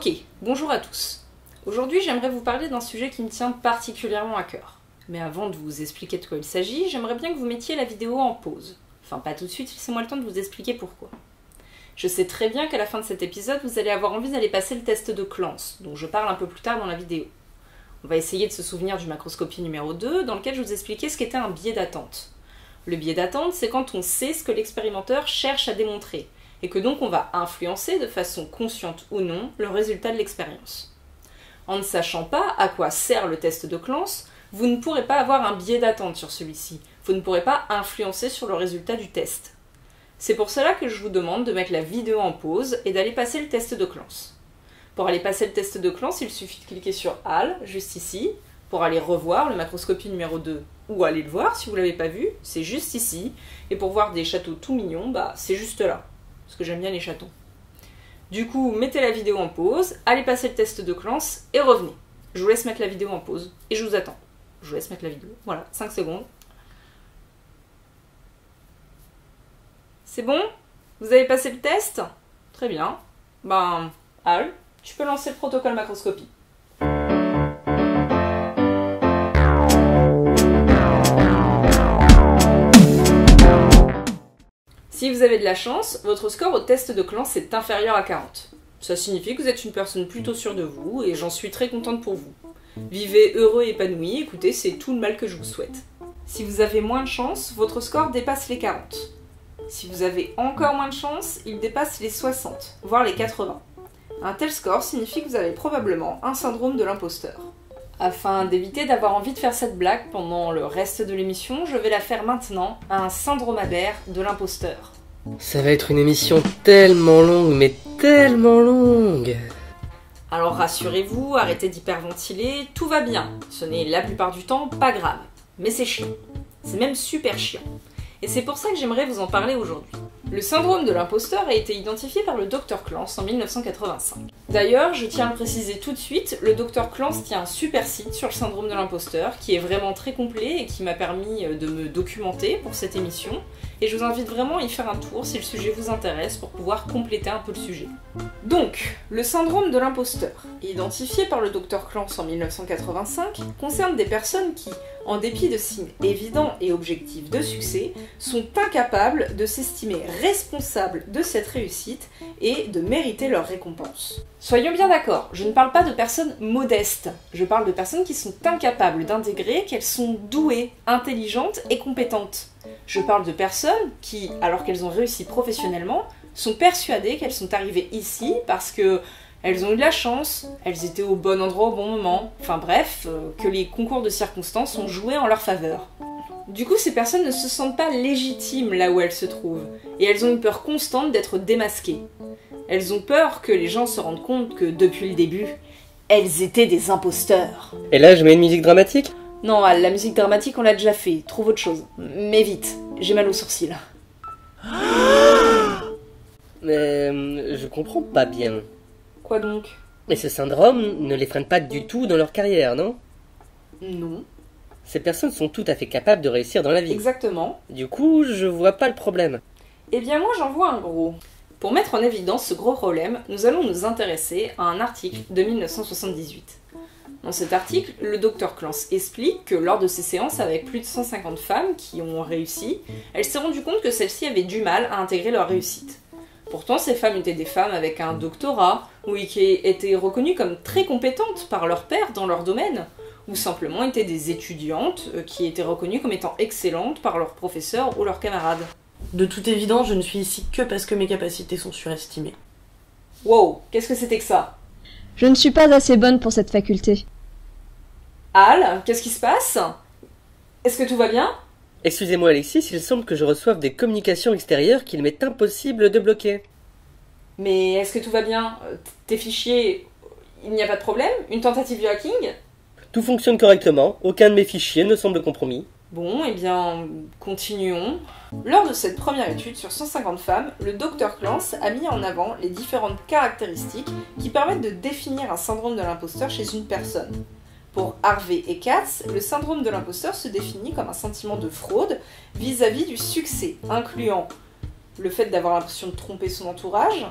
Ok, bonjour à tous. Aujourd'hui, j'aimerais vous parler d'un sujet qui me tient particulièrement à cœur. Mais avant de vous expliquer de quoi il s'agit, j'aimerais bien que vous mettiez la vidéo en pause. Enfin, pas tout de suite, laissez-moi le temps de vous expliquer pourquoi. Je sais très bien qu'à la fin de cet épisode, vous allez avoir envie d'aller passer le test de Clance, dont je parle un peu plus tard dans la vidéo. On va essayer de se souvenir du macroscopie numéro 2, dans lequel je vous expliquais ce qu'était un biais d'attente. Le biais d'attente, c'est quand on sait ce que l'expérimenteur cherche à démontrer, et que donc on va influencer, de façon consciente ou non, le résultat de l'expérience. En ne sachant pas à quoi sert le test de Clance, vous ne pourrez pas avoir un biais d'attente sur celui-ci. Vous ne pourrez pas influencer sur le résultat du test. C'est pour cela que je vous demande de mettre la vidéo en pause et d'aller passer le test de Clance. Pour aller passer le test de Clance, il suffit de cliquer sur HAL, juste ici, pour aller revoir le macroscopie numéro 2, ou aller le voir si vous ne l'avez pas vu, c'est juste ici, et pour voir des châteaux tout mignons, c'est juste là, parce que j'aime bien les chatons. Du coup, mettez la vidéo en pause, allez passer le test de Clance, et revenez. Je vous laisse mettre la vidéo en pause, et je vous attends. Je vous laisse mettre la vidéo, voilà, 5 secondes. C'est bon? Vous avez passé le test? Très bien. Al, tu peux lancer le protocole macroscopie. Si vous avez de la chance, votre score au test de Clance est inférieur à 40. Ça signifie que vous êtes une personne plutôt sûre de vous, et j'en suis très contente pour vous. Vivez heureux et épanoui, écoutez, c'est tout le mal que je vous souhaite. Si vous avez moins de chance, votre score dépasse les 40. Si vous avez encore moins de chance, il dépasse les 60, voire les 80. Un tel score signifie que vous avez probablement un syndrome de l'imposteur. Afin d'éviter d'avoir envie de faire cette blague pendant le reste de l'émission, je vais la faire maintenant à un syndromadaire de l'imposteur. Ça va être une émission tellement longue, mais tellement longue. Alors rassurez-vous, arrêtez d'hyperventiler, tout va bien. Ce n'est la plupart du temps pas grave. Mais c'est chiant. C'est même super chiant. Et c'est pour ça que j'aimerais vous en parler aujourd'hui. Le syndrome de l'imposteur a été identifié par le Dr Clance en 1985. D'ailleurs, je tiens à le préciser tout de suite, le Dr Clance tient un super site sur le syndrome de l'imposteur qui est vraiment très complet et qui m'a permis de me documenter pour cette émission. Et je vous invite vraiment à y faire un tour si le sujet vous intéresse pour pouvoir compléter un peu le sujet. Donc, le syndrome de l'imposteur, identifié par le Dr Clance en 1985, concerne des personnes qui, en dépit de signes évidents et objectifs de succès, sont incapables de s'estimer responsables de cette réussite et de mériter leur récompense. Soyons bien d'accord, je ne parle pas de personnes modestes, je parle de personnes qui sont incapables d'intégrer qu'elles sont douées, intelligentes et compétentes. Je parle de personnes qui, alors qu'elles ont réussi professionnellement, sont persuadées qu'elles sont arrivées ici parce que elles ont eu de la chance, elles étaient au bon endroit au bon moment, enfin bref, que les concours de circonstances ont joué en leur faveur. Du coup, ces personnes ne se sentent pas légitimes là où elles se trouvent, et elles ont une peur constante d'être démasquées. Elles ont peur que les gens se rendent compte que, depuis le début, elles étaient des imposteurs. Et là, je mets une musique dramatique? Non, Al, la musique dramatique, on l'a déjà fait, trouve autre chose. Mais vite, j'ai mal aux sourcils. Mais je comprends pas bien. Quoi donc? Mais ce syndrome ne les freine pas du tout dans leur carrière, non? Non. Ces personnes sont tout à fait capables de réussir dans la vie. Exactement. Du coup, je vois pas le problème. Eh bien moi j'en vois un gros. Pour mettre en évidence ce gros problème, nous allons nous intéresser à un article de 1978. Dans cet article, le Dr Clance explique que lors de ses séances avec plus de 150 femmes qui ont réussi, elle s'est rendue compte que celles-ci avaient du mal à intégrer leur réussite. Pourtant, ces femmes étaient des femmes avec un doctorat, ou qui étaient reconnues comme très compétentes par leurs pairs dans leur domaine, ou simplement étaient des étudiantes qui étaient reconnues comme étant excellentes par leurs professeurs ou leurs camarades. De toute évidence, je ne suis ici que parce que mes capacités sont surestimées. Wow, qu'est-ce que c'était que ça? Je ne suis pas assez bonne pour cette faculté. Al, qu'est-ce qui se passe? Est-ce que tout va bien? Excusez-moi Alexis, il semble que je reçoive des communications extérieures qu'il m'est impossible de bloquer. Mais est-ce que tout va bien? Tes fichiers, il n'y a pas de problème? Une tentative de hacking? Tout fonctionne correctement, aucun de mes fichiers ne semble compromis. Bon, eh bien, continuons. Lors de cette première étude sur 150 femmes, le Dr Clance a mis en avant les différentes caractéristiques qui permettent de définir un syndrome de l'imposteur chez une personne. Pour Harvey et Katz, le syndrome de l'imposteur se définit comme un sentiment de fraude vis-à-vis du succès, incluant le fait d'avoir l'impression de tromper son entourage,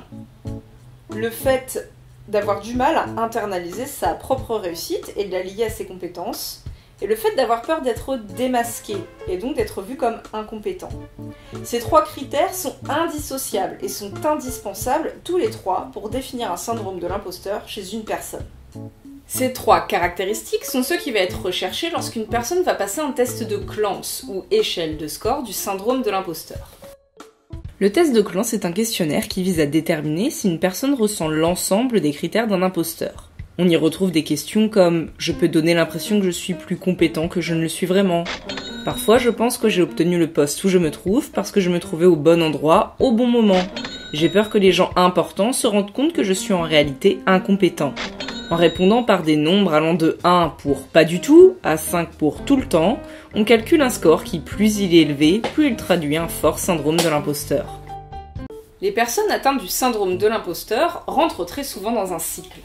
le fait d'avoir du mal à internaliser sa propre réussite et de la lier à ses compétences, et le fait d'avoir peur d'être démasqué, et donc d'être vu comme incompétent. Ces 3 critères sont indissociables et sont indispensables, tous les 3, pour définir un syndrome de l'imposteur chez une personne. Ces 3 caractéristiques sont ceux qui vont être recherchés lorsqu'une personne va passer un test de Clance, ou échelle de score du syndrome de l'imposteur. Le test de Clance est un questionnaire qui vise à déterminer si une personne ressent l'ensemble des critères d'un imposteur. On y retrouve des questions comme « Je peux donner l'impression que je suis plus compétent que je ne le suis vraiment ». Parfois, je pense que j'ai obtenu le poste où je me trouve parce que je me trouvais au bon endroit, au bon moment. J'ai peur que les gens importants se rendent compte que je suis en réalité incompétent. En répondant par des nombres allant de 1 pour pas du tout à 5 pour tout le temps, on calcule un score qui, plus il est élevé, plus il traduit un fort syndrome de l'imposteur. Les personnes atteintes du syndrome de l'imposteur rentrent très souvent dans un cycle.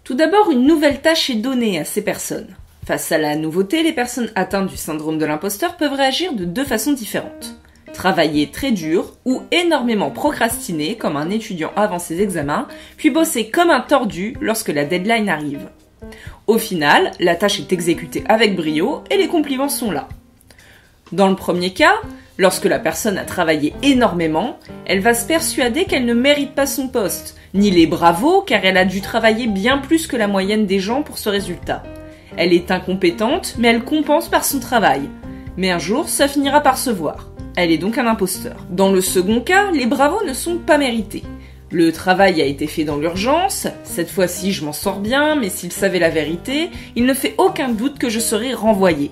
Tout d'abord, une nouvelle tâche est donnée à ces personnes. Face à la nouveauté, les personnes atteintes du syndrome de l'imposteur peuvent réagir de 2 façons différentes. Travailler très dur ou énormément procrastiner comme un étudiant avant ses examens, puis bosser comme un tordu lorsque la deadline arrive. Au final, la tâche est exécutée avec brio et les compliments sont là. Dans le premier cas, lorsque la personne a travaillé énormément, elle va se persuader qu'elle ne mérite pas son poste, ni les bravos car elle a dû travailler bien plus que la moyenne des gens pour ce résultat. Elle est incompétente, mais elle compense par son travail. Mais un jour, ça finira par se voir. Elle est donc un imposteur. Dans le second cas, les bravos ne sont pas mérités. Le travail a été fait dans l'urgence, cette fois-ci je m'en sors bien, mais s'il savait la vérité, il ne fait aucun doute que je serai renvoyé.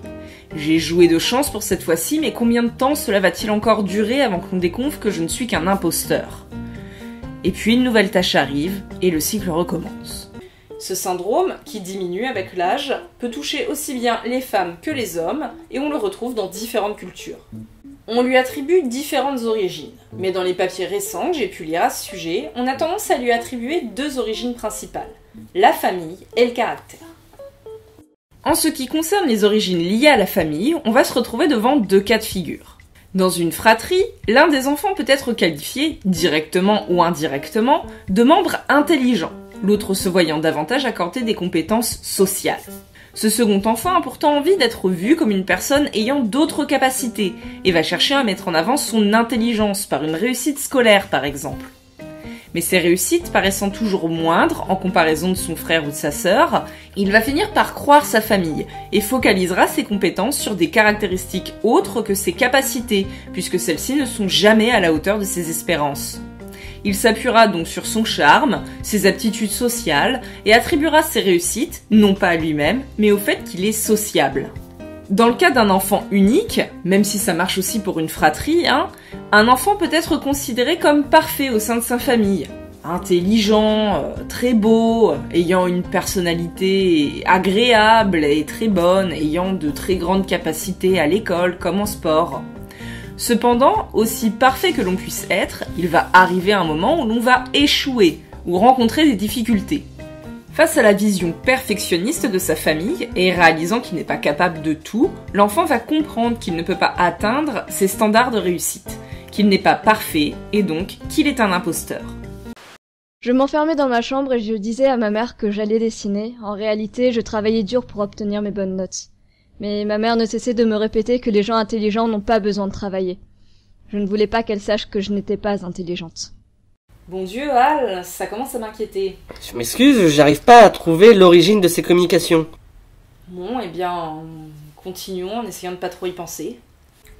J'ai joué de chance pour cette fois-ci, mais combien de temps cela va-t-il encore durer avant qu'on découvre que je ne suis qu'un imposteur ? Et puis une nouvelle tâche arrive, et le cycle recommence. Ce syndrome, qui diminue avec l'âge, peut toucher aussi bien les femmes que les hommes, et on le retrouve dans différentes cultures. On lui attribue différentes origines, mais dans les papiers récents que j'ai pu lire à ce sujet, on a tendance à lui attribuer 2 origines principales, la famille et le caractère. En ce qui concerne les origines liées à la famille, on va se retrouver devant 2 cas de figure. Dans une fratrie, l'un des enfants peut être qualifié, directement ou indirectement, de membre intelligent, l'autre se voyant davantage accorder des compétences sociales. Ce second enfant a pourtant envie d'être vu comme une personne ayant d'autres capacités et va chercher à mettre en avant son intelligence par une réussite scolaire par exemple. Mais ces réussites paraissant toujours moindres en comparaison de son frère ou de sa sœur, il va finir par croire sa famille et focalisera ses compétences sur des caractéristiques autres que ses capacités, puisque celles-ci ne sont jamais à la hauteur de ses espérances. Il s'appuiera donc sur son charme, ses aptitudes sociales et attribuera ses réussites, non pas à lui-même, mais au fait qu'il est sociable. Dans le cas d'un enfant unique, même si ça marche aussi pour une fratrie, un enfant peut être considéré comme parfait au sein de sa famille. Intelligent, très beau, ayant une personnalité agréable et très bonne, ayant de très grandes capacités à l'école comme en sport. Cependant, aussi parfait que l'on puisse être, il va arriver un moment où l'on va échouer ou rencontrer des difficultés. Face à la vision perfectionniste de sa famille et réalisant qu'il n'est pas capable de tout, l'enfant va comprendre qu'il ne peut pas atteindre ses standards de réussite, qu'il n'est pas parfait et donc qu'il est un imposteur. Je m'enfermais dans ma chambre et je disais à ma mère que j'allais dessiner. En réalité, je travaillais dur pour obtenir mes bonnes notes. Mais ma mère ne cessait de me répéter que les gens intelligents n'ont pas besoin de travailler. Je ne voulais pas qu'elle sache que je n'étais pas intelligente. Bon Dieu, Al, ça commence à m'inquiéter. Je m'excuse, j'arrive pas à trouver l'origine de ces communications. Bon, eh bien, continuons en essayant de pas trop y penser.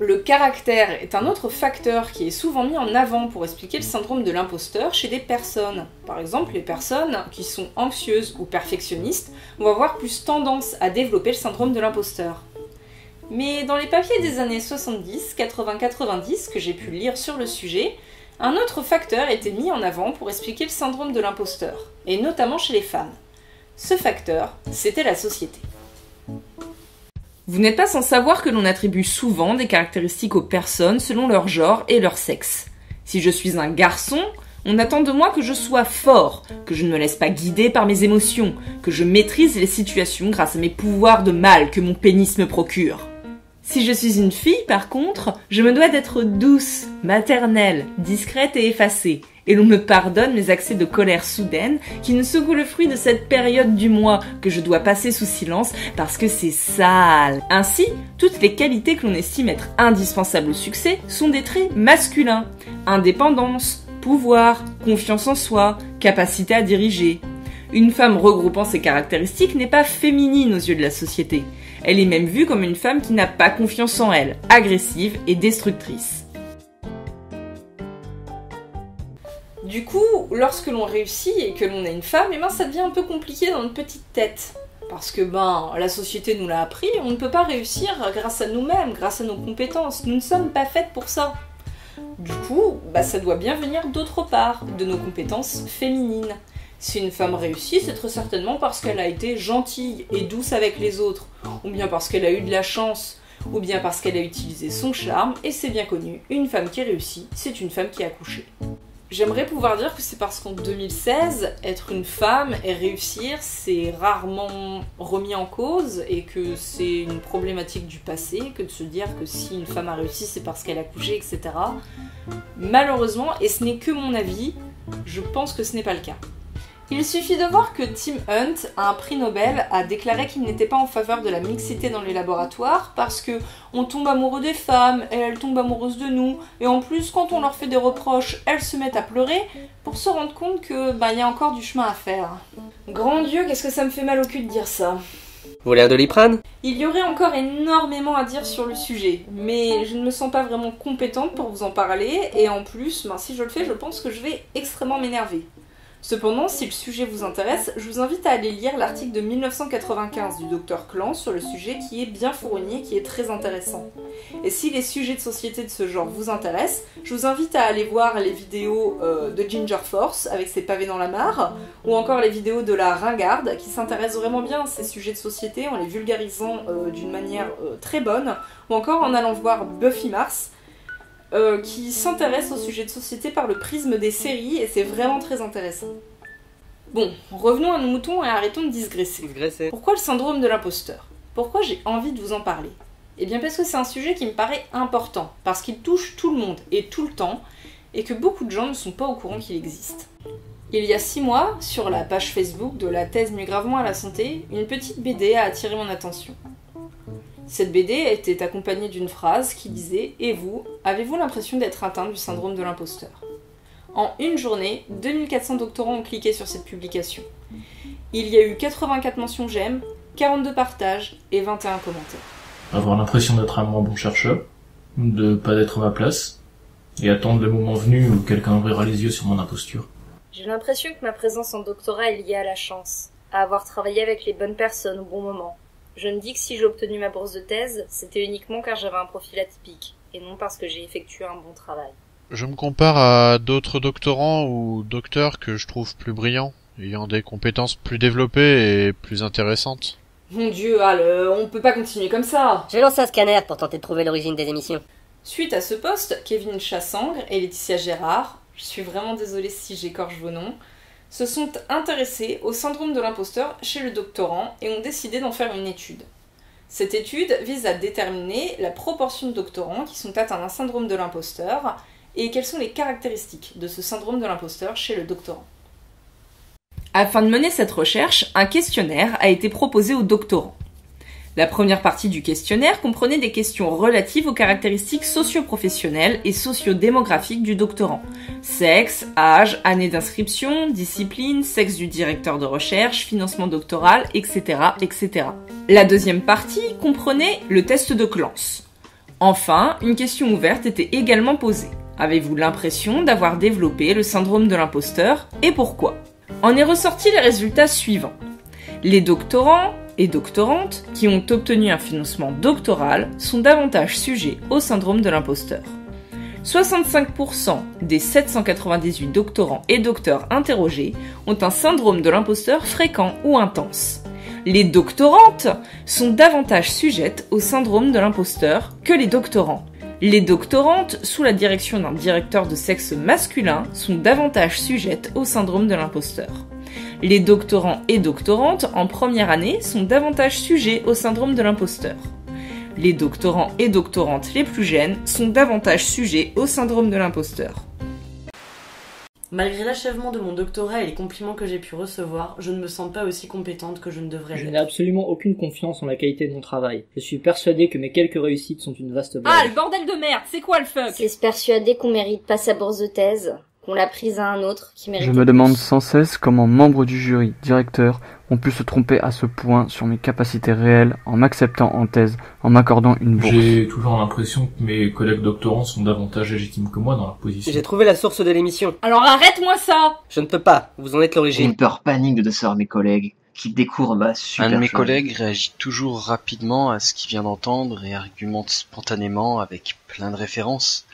Le caractère est un autre facteur qui est souvent mis en avant pour expliquer le syndrome de l'imposteur chez des personnes. Par exemple, les personnes qui sont anxieuses ou perfectionnistes vont avoir plus tendance à développer le syndrome de l'imposteur. Mais dans les papiers des années 70, 80, 90 que j'ai pu lire sur le sujet, un autre facteur était mis en avant pour expliquer le syndrome de l'imposteur, et notamment chez les femmes. Ce facteur, c'était la société. Vous n'êtes pas sans savoir que l'on attribue souvent des caractéristiques aux personnes selon leur genre et leur sexe. Si je suis un garçon, on attend de moi que je sois fort, que je ne me laisse pas guider par mes émotions, que je maîtrise les situations grâce à mes pouvoirs de mal que mon pénis me procure. Si je suis une fille, par contre, je me dois d'être douce, maternelle, discrète et effacée. Et l'on me pardonne mes accès de colère soudaine qui ne sont que le fruit de cette période du mois que je dois passer sous silence parce que c'est sale. Ainsi, toutes les qualités que l'on estime être indispensables au succès sont des traits masculins. Indépendance, pouvoir, confiance en soi, capacité à diriger. Une femme regroupant ces caractéristiques n'est pas féminine aux yeux de la société. Elle est même vue comme une femme qui n'a pas confiance en elle, agressive et destructrice. Du coup, lorsque l'on réussit et que l'on est une femme, ça devient un peu compliqué dans notre petite tête. Parce que la société nous l'a appris, on ne peut pas réussir grâce à nous-mêmes, grâce à nos compétences. Nous ne sommes pas faites pour ça. Du coup, ça doit bien venir d'autre part, de nos compétences féminines. Si une femme réussit, c'est très certainement parce qu'elle a été gentille et douce avec les autres, ou bien parce qu'elle a eu de la chance, ou bien parce qu'elle a utilisé son charme, et c'est bien connu, une femme qui réussit, c'est une femme qui a accouché. J'aimerais pouvoir dire que c'est parce qu'en 2016, être une femme et réussir, c'est rarement remis en cause et que c'est une problématique du passé, que de se dire que si une femme a réussi, c'est parce qu'elle a accouché, etc. Malheureusement, et ce n'est que mon avis, je pense que ce n'est pas le cas. Il suffit de voir que Tim Hunt, un prix Nobel, a déclaré qu'il n'était pas en faveur de la mixité dans les laboratoires parce que on tombe amoureux des femmes et elles tombent amoureuses de nous, et en plus quand on leur fait des reproches, elles se mettent à pleurer pour se rendre compte que y a encore du chemin à faire. Grand Dieu, qu'est-ce que ça me fait mal au cul de dire ça. Vous voulez un Doliprane ? Il y aurait encore énormément à dire sur le sujet, mais je ne me sens pas vraiment compétente pour vous en parler, et en plus, si je le fais, je pense que je vais extrêmement m'énerver. Cependant, si le sujet vous intéresse, je vous invite à aller lire l'article de 1995 du Dr Clan sur le sujet qui est bien fourni et qui est très intéressant. Et si les sujets de société de ce genre vous intéressent, je vous invite à aller voir les vidéos de Ginger Force avec ses pavés dans la mare, ou encore les vidéos de la Ringarde qui s'intéressent vraiment bien à ces sujets de société en les vulgarisant d'une manière très bonne, ou encore en allant voir Buffy Mars, qui s'intéresse au sujet de société par le prisme des séries, et c'est vraiment très intéressant. Bon, revenons à nos moutons et arrêtons de digresser. Pourquoi le syndrome de l'imposteur ? Pourquoi j'ai envie de vous en parler ? Eh bien parce que c'est un sujet qui me paraît important, parce qu'il touche tout le monde et tout le temps, et que beaucoup de gens ne sont pas au courant qu'il existe. Il y a 6 mois, sur la page Facebook de la thèse Nuit gravement à la santé, une petite BD a attiré mon attention. Cette BD était accompagnée d'une phrase qui disait « Et vous, avez-vous l'impression d'être atteint du syndrome de l'imposteur ?» En une journée, 2400 doctorants ont cliqué sur cette publication. Il y a eu 84 mentions j'aime, 42 partages et 21 commentaires. Avoir l'impression d'être un moins bon chercheur, de pas être à ma place, et attendre le moment venu où quelqu'un ouvrira les yeux sur mon imposture. J'ai l'impression que ma présence en doctorat est liée à la chance, à avoir travaillé avec les bonnes personnes au bon moment. Je me dis que si j'ai obtenu ma bourse de thèse, c'était uniquement car j'avais un profil atypique, et non parce que j'ai effectué un bon travail. Je me compare à d'autres doctorants ou docteurs que je trouve plus brillants, ayant des compétences plus développées et plus intéressantes. Mon Dieu, Al, on peut pas continuer comme ça. J'ai lancé un scanner pour tenter de trouver l'origine des émissions. Suite à ce post, Kevin Chassangre et Laetitia Gérard, je suis vraiment désolée si j'écorche vos noms, se sont intéressés au syndrome de l'imposteur chez le doctorant et ont décidé d'en faire une étude. Cette étude vise à déterminer la proportion de doctorants qui sont atteints d'un syndrome de l'imposteur et quelles sont les caractéristiques de ce syndrome de l'imposteur chez le doctorant. Afin de mener cette recherche, un questionnaire a été proposé aux doctorants. La première partie du questionnaire comprenait des questions relatives aux caractéristiques socio-professionnelles et socio-démographiques du doctorant. Sexe, âge, année d'inscription, discipline, sexe du directeur de recherche, financement doctoral, etc., etc. La deuxième partie comprenait le test de Clance. Enfin, une question ouverte était également posée. Avez-vous l'impression d'avoir développé le syndrome de l'imposteur et pourquoi ? En est ressorti les résultats suivants. Les doctorants et doctorantes qui ont obtenu un financement doctoral sont davantage sujets au syndrome de l'imposteur. 65% des 798 doctorants et docteurs interrogés ont un syndrome de l'imposteur fréquent ou intense. Les doctorantes sont davantage sujettes au syndrome de l'imposteur que les doctorants. Les doctorantes, sous la direction d'un directeur de sexe masculin, sont davantage sujettes au syndrome de l'imposteur. Les doctorants et doctorantes en première année sont davantage sujets au syndrome de l'imposteur. Les doctorants et doctorantes les plus jeunes sont davantage sujets au syndrome de l'imposteur. Malgré l'achèvement de mon doctorat et les compliments que j'ai pu recevoir, je ne me sens pas aussi compétente que je ne devrais Je l'être. n'ai absolument aucune confiance en la qualité de mon travail. Je suis persuadé que mes quelques réussites sont une vaste blague. Ah, le bordel de merde, c'est quoi le fuck? C'est se persuader qu'on mérite pas sa bourse de thèse, qu'on l'a prise à un autre qui mérite. Je me demande sans cesse comment membres du jury, directeurs, ont pu se tromper à ce point sur mes capacités réelles en m'acceptant en thèse, en m'accordant une bourse. J'ai toujours l'impression que mes collègues doctorants sont davantage légitimes que moi dans leur position. J'ai trouvé la source de l'émission. Alors arrête-moi ça! Je ne peux pas, vous en êtes J'ai l'origine. une peur panique de décevoir mes collègues, qui découvrent ma super Un de mes chose. collègues réagit toujours rapidement à ce qu'il vient d'entendre et argumente spontanément avec plein de références.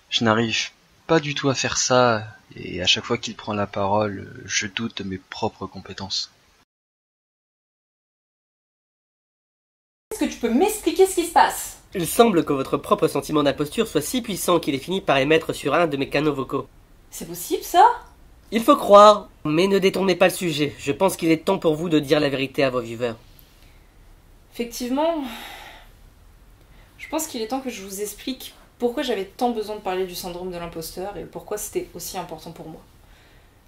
Je n'arrive pas du tout à faire ça, et à chaque fois qu'il prend la parole, je doute de mes propres compétences. Est-ce que tu peux m'expliquer ce qui se passe? Il semble que votre propre sentiment d'imposture soit si puissant qu'il ait fini par émettre sur un de mes canaux vocaux. C'est possible ça? Il faut croire, mais ne détournez pas le sujet. Je pense qu'il est temps pour vous de dire la vérité à vos viewers. Effectivement, je pense qu'il est temps que je vous explique pourquoi j'avais tant besoin de parler du syndrome de l'imposteur et pourquoi c'était aussi important pour moi.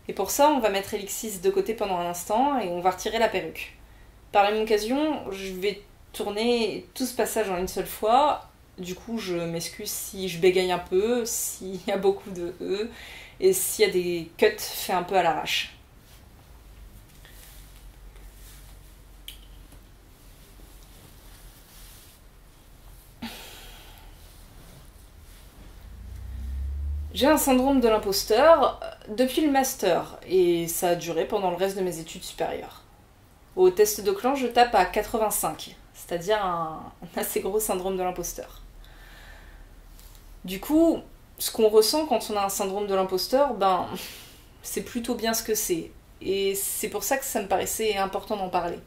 Et pour ça, on va mettre Elixis de côté pendant un instant et on va retirer la perruque. Par la même occasion, je vais tourner tout ce passage en une seule fois. Du coup, je m'excuse si je bégaye un peu, s'il y a beaucoup de E, et s'il y a des cuts faits un peu à l'arrache. J'ai un syndrome de l'imposteur depuis le master, et ça a duré pendant le reste de mes études supérieures. Au test de clan, je tape à 85, c'est-à-dire un assez gros syndrome de l'imposteur. Du coup, ce qu'on ressent quand on a un syndrome de l'imposteur, c'est plutôt bien ce que c'est. Et c'est pour ça que ça me paraissait important d'en parler.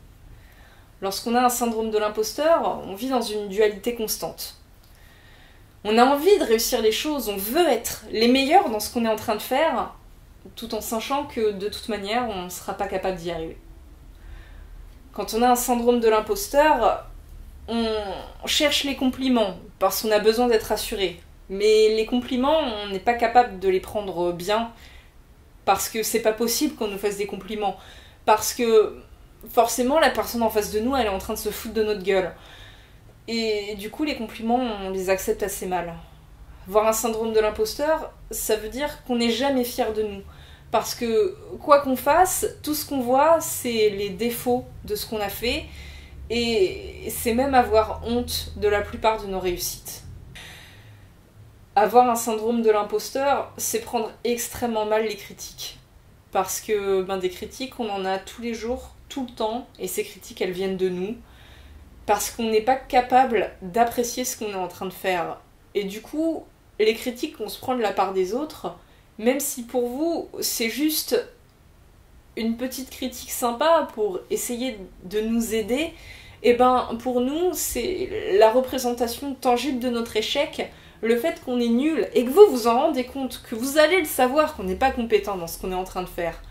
Lorsqu'on a un syndrome de l'imposteur, on vit dans une dualité constante. On a envie de réussir les choses, on veut être les meilleurs dans ce qu'on est en train de faire, tout en sachant que de toute manière, on ne sera pas capable d'y arriver. Quand on a un syndrome de l'imposteur, on cherche les compliments, parce qu'on a besoin d'être rassuré. Mais les compliments, on n'est pas capable de les prendre bien, parce que c'est pas possible qu'on nous fasse des compliments. Parce que forcément, la personne en face de nous, elle est en train de se foutre de notre gueule. Et du coup, les compliments, on les accepte assez mal. Avoir un syndrome de l'imposteur, ça veut dire qu'on n'est jamais fier de nous. Parce que, quoi qu'on fasse, tout ce qu'on voit, c'est les défauts de ce qu'on a fait. Et c'est même avoir honte de la plupart de nos réussites. Avoir un syndrome de l'imposteur, c'est prendre extrêmement mal les critiques. Parce que des critiques, on en a tous les jours, tout le temps, et ces critiques, elles viennent de nous. Parce qu'on n'est pas capable d'apprécier ce qu'on est en train de faire. Et du coup, les critiques qu'on se prend de la part des autres, même si pour vous, c'est juste une petite critique sympa pour essayer de nous aider, pour nous, c'est la représentation tangible de notre échec, le fait qu'on est nul, et que vous vous en rendez compte, que vous allez le savoir qu'on n'est pas compétent dans ce qu'on est en train de faire.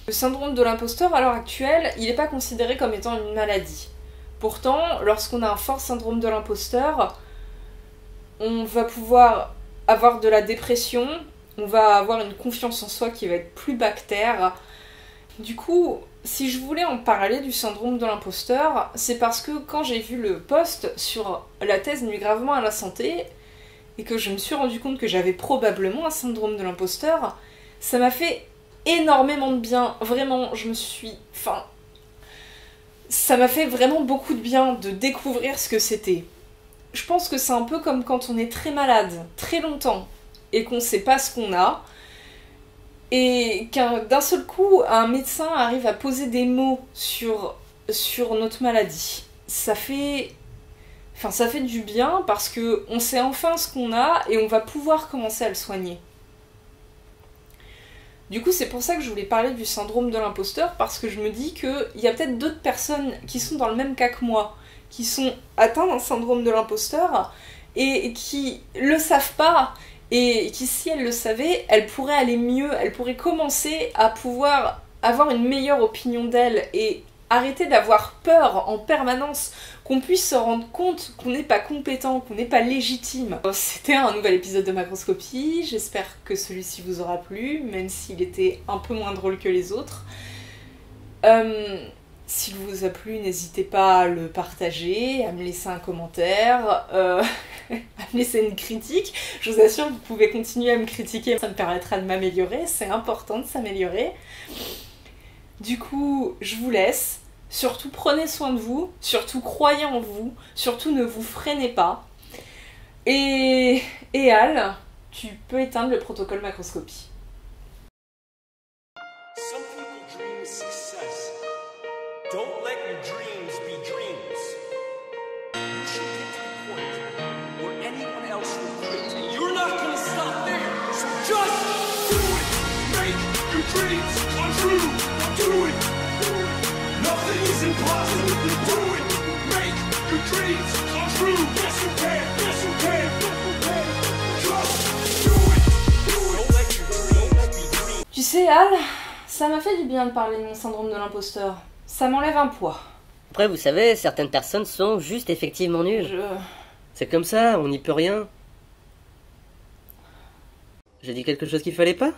Le syndrome de l'imposteur, à l'heure actuelle, il n'est pas considéré comme étant une maladie. Pourtant, lorsqu'on a un fort syndrome de l'imposteur, on va pouvoir avoir de la dépression, on va avoir une confiance en soi qui va être plus bactère. Du coup, si je voulais en parler du syndrome de l'imposteur, c'est parce que quand j'ai vu le post sur la thèse nuit gravement à la santé, et que je me suis rendu compte que j'avais probablement un syndrome de l'imposteur, ça m'a fait énormément de bien. Vraiment, ça m'a fait vraiment beaucoup de bien de découvrir ce que c'était. Je pense que c'est un peu comme quand on est très malade, très longtemps, et qu'on sait pas ce qu'on a, et d'un seul coup, un médecin arrive à poser des mots sur notre maladie. Ça fait du bien parce que on sait enfin ce qu'on a et on va pouvoir commencer à le soigner. Du coup, c'est pour ça que je voulais parler du syndrome de l'imposteur, parce que je me dis qu'il y a peut-être d'autres personnes qui sont dans le même cas que moi, qui sont atteintes d'un syndrome de l'imposteur et qui le savent pas, et qui, si elles le savaient, elles pourraient aller mieux, elles pourraient commencer à pouvoir avoir une meilleure opinion d'elles et Arrêtez d'avoir peur en permanence, qu'on puisse se rendre compte qu'on n'est pas compétent, qu'on n'est pas légitime. C'était un nouvel épisode de Macroscopie, j'espère que celui-ci vous aura plu, même s'il était un peu moins drôle que les autres. S'il vous a plu, n'hésitez pas à le partager, à me laisser un commentaire, à me laisser une critique. Je vous assure, vous pouvez continuer à me critiquer, ça me permettra de m'améliorer, c'est important de s'améliorer. Du coup, je vous laisse. Surtout prenez soin de vous, surtout croyez en vous, surtout ne vous freinez pas. Et Al, tu peux éteindre le protocole Macroscopie. Some people dream success. Don't let your dreams be dreams. You should get to the point where anyone else will quit, and you're not gonna stop there. So just do it. Make your dreams come true. Do it. Nothing is impossible. Do it. Make your dreams come true. Yes you can. Yes you can. Just do it. Don't let your dreams be dreams. Tu sais Al, ça m'a fait du bien de parler de mon syndrome de l'imposteur. Ça m'enlève un poids. Après, vous savez, certaines personnes sont juste effectivement nulles. C'est comme ça, on n'y peut rien. J'ai dit quelque chose qu'il fallait pas ?